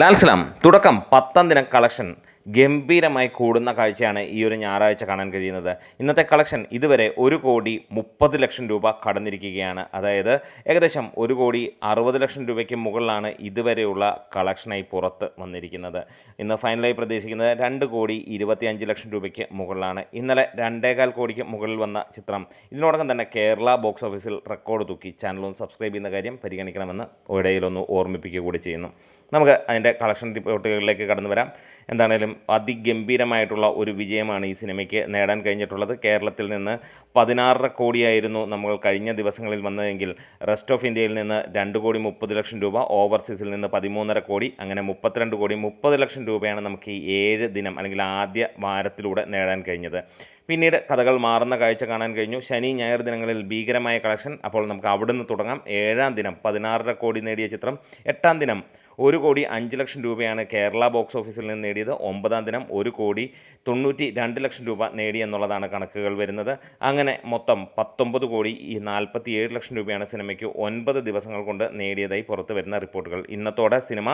ലാൽസലാം തുടക്കം 10ാം ദിനം കളക്ഷൻ ഗംഭീരമായി കൂടുന്ന കാഴ്ചയാണ് ഈ ഒരു ഞായറാഴ്ച കാണാൻ കഴിയുന്നത്. ഇന്നത്തെ കളക്ഷൻ ഇതുവരെ 1,30,00,000 രൂപ കടന്നിരിക്കുകയാണ്. അതായത് ഏകദേശം 1,60,00,000 രൂപയ്ക്ക് മുകളിലാണ് ഇതുവരെയുള്ള കളക്ഷനായി പുറത്ത് വന്നിരിക്കുന്നത്. ഇന്ന് ഫൈനലായി പ്രതീക്ഷിക്കുന്നത് 2,25,00,000 രൂപയ്ക്ക് മുകളിലാണ്. ഇന്നലെ 2,15 കോടിക്ക് മുകളിൽ വന്ന ചിത്രം ഇതിനോടകം തന്നെ കേരള ബോക്സ് ഓഫീസിൽ റെക്കോർഡ് തൂക്കി. ചാനലൊന്ന് സബ്സ്ക്രൈബ് ചെയ്യുന്ന കാര്യം പരിഗണിക്കണമെന്ന് ഇടയിലൊന്ന് ഓർമ്മിപ്പിക്കുക കൂടി ചെയ്യുന്നു. നമുക്ക് അതിൻ്റെ കളക്ഷൻ റിപ്പോർട്ടുകളിലേക്ക് കടന്നു വരാം. എന്താണേലും അതിഗംഭീരമായിട്ടുള്ള ഒരു വിജയമാണ് ഈ സിനിമയ്ക്ക് നേടാൻ കഴിഞ്ഞിട്ടുള്ളത്. കേരളത്തിൽ നിന്ന് 16.5 കോടിയായിരുന്നു നമ്മൾ കഴിഞ്ഞ ദിവസങ്ങളിൽ വന്നതെങ്കിൽ റെസ്റ്റ് ഓഫ് ഇന്ത്യയിൽ നിന്ന് 2,30,00,000 രൂപ, ഓവർസീസിൽ നിന്ന് 13.5 കോടി, അങ്ങനെ 32,30,00,000 രൂപയാണ് നമുക്ക് ഈ 7 ദിനം അല്ലെങ്കിൽ ആദ്യ വാരത്തിലൂടെ നേടാൻ കഴിഞ്ഞത്. പിന്നീട് കഥകൾ മാറുന്ന കാഴ്ച കാണാൻ കഴിഞ്ഞു. ശനി ഞായർ ദിനങ്ങളിൽ ഭീകരമായ കളക്ഷൻ. അപ്പോൾ നമുക്ക് അവിടുന്ന് തുടങ്ങാം. 7ാം ദിനം 16.5 കോടി നേടിയ ചിത്രം 8ാം ദിനം 1,05,00,000 രൂപയാണ് കേരള ബോക്സ് ഓഫീസിൽ നിന്ന് നേടിയത്. 9ാം ദിനം 1,92,00,000 രൂപ നേടി എന്നുള്ളതാണ് കണക്കുകൾ വരുന്നത്. അങ്ങനെ മൊത്തം 19,47,00,000 രൂപയാണ് സിനിമയ്ക്ക് 9 ദിവസങ്ങൾ കൊണ്ട് നേടിയതായി പുറത്തു വരുന്ന റിപ്പോർട്ടുകൾ. ഇന്നത്തോടെ സിനിമ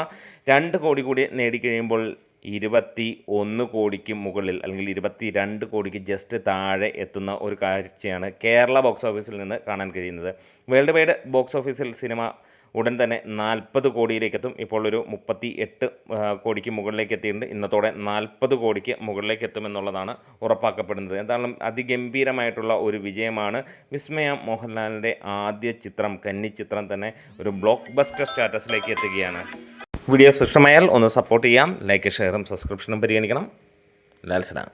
2 കോടി കൂടി നേടിക്കഴിയുമ്പോൾ 21 കോടിക്ക് മുകളിൽ അല്ലെങ്കിൽ 22 കോടിക്ക് ജസ്റ്റ് താഴെ എത്തുന്ന ഒരു കാഴ്ചയാണ് കേരള ബോക്സ് ഓഫീസിൽ നിന്ന് കാണാൻ കഴിയുന്നത്. വേൾഡ് വൈഡ് ബോക്സ് ഓഫീസിൽ സിനിമ ഉടൻ തന്നെ 40 കോടിയിലേക്ക് എത്തും. ഇപ്പോൾ ഒരു 38 കോടിക്ക് മുകളിലേക്ക് എത്തിയിട്ടുണ്ട്. ഇന്നത്തോടെ 40 കോടിക്ക് മുകളിലേക്ക് എത്തുമെന്നുള്ളതാണ് ഉറപ്പാക്കപ്പെടുന്നത്. എന്തായാലും അതിഗംഭീരമായിട്ടുള്ള ഒരു വിജയമാണ്. വിസ്മയ മോഹൻലാലിൻ്റെ ആദ്യ ചിത്രം, കന്നി ചിത്രം തന്നെ ഒരു ബ്ലോക്ക് ബസ്റ്റർ സ്റ്റാറ്റസിലേക്ക് എത്തുകയാണ്. വീഡിയോസ് ഇഷ്ടമായാൽ ഒന്ന് സപ്പോർട്ട് ചെയ്യാം. ലൈക്ക്, ഷെയറും സബ്സ്ക്രിപ്ഷനും പരിഗണിക്കണം. ലാൽസലാം.